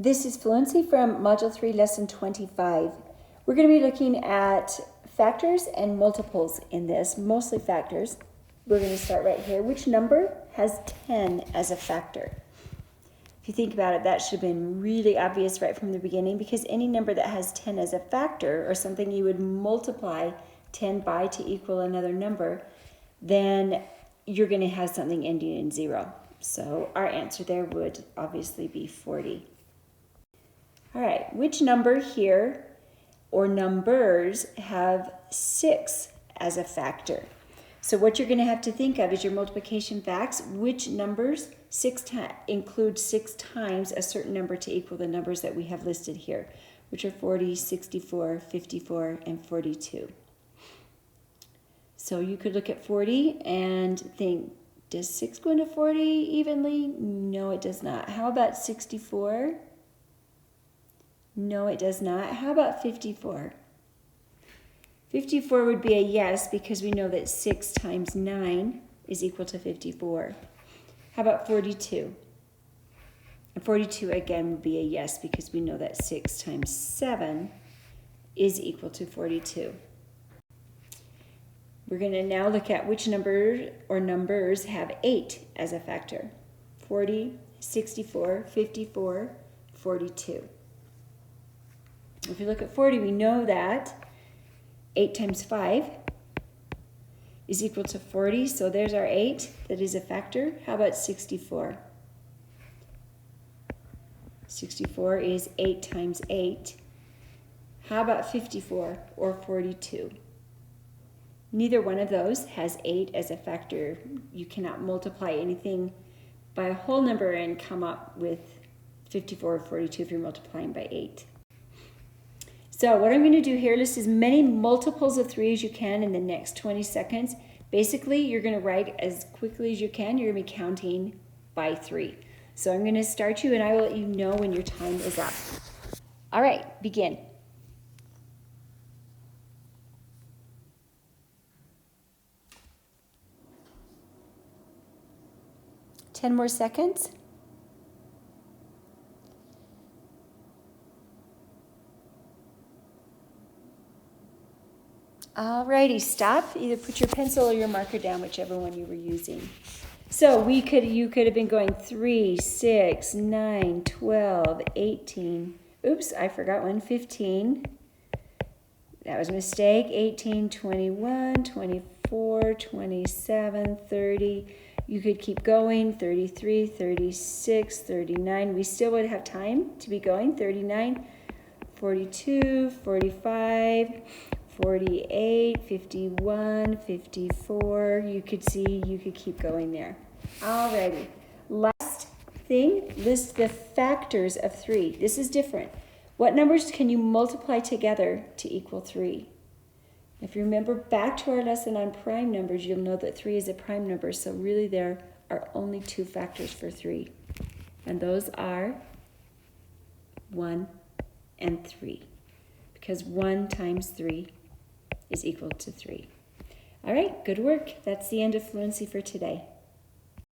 This is Fluency from Module 3, Lesson 25. We're going to be looking at factors and multiples in this, mostly factors. We're going to start right here. Which number has 10 as a factor? If you think about it, that should have been really obvious right from the beginning, because any number that has 10 as a factor, or something you would multiply 10 by to equal another number, then you're going to have something ending in 0. So our answer there would obviously be 40. All right, which number here, or numbers, have 6 as a factor? So what you're going to have to think of is your multiplication facts. Which numbers include 6 times a certain number to equal the numbers that we have listed here, which are 40, 64, 54, and 42. So you could look at 40 and think, does 6 go into 40 evenly? No, it does not. How about 64? No, it does not. How about 54? 54 would be a yes, because we know that 6 times 9 is equal to 54. How about 42? And 42 again would be a yes, because we know that 6 times 7 is equal to 42. We're going to now look at which number or numbers have 8 as a factor. 40, 64, 54, 42. If you look at 40, we know that 8 times 5 is equal to 40. So there's our 8 that is a factor. How about 64? 64 is 8 times 8. How about 54 or 42? Neither one of those has 8 as a factor. You cannot multiply anything by a whole number and come up with 54 or 42 if you're multiplying by 8. So what I'm going to do here, list as many multiples of 3 as you can in the next 20 seconds. Basically, you're going to write as quickly as you can. You're going to be counting by 3. So I'm going to start you, and I will let you know when your time is up. All right, begin. Ten more seconds. Alrighty, stop. Either put your pencil or your marker down, whichever one you were using. So you could have been going 3, 6, 9, 12, 18. Oops, I forgot one. 15. That was a mistake. 18, 21, 24, 27, 30. You could keep going. 33, 36, 39. We still would have time to be going. 39, 42, 45. 48, 51, 54. You could see, you could keep going there. Alrighty. Last thing, list the factors of 3. This is different. What numbers can you multiply together to equal 3? If you remember back to our lesson on prime numbers, you'll know that 3 is a prime number. So really there are only 2 factors for 3. And those are 1 and 3. Because 1 times 3 is equal to 3. All right, good work. That's the end of Fluency for today.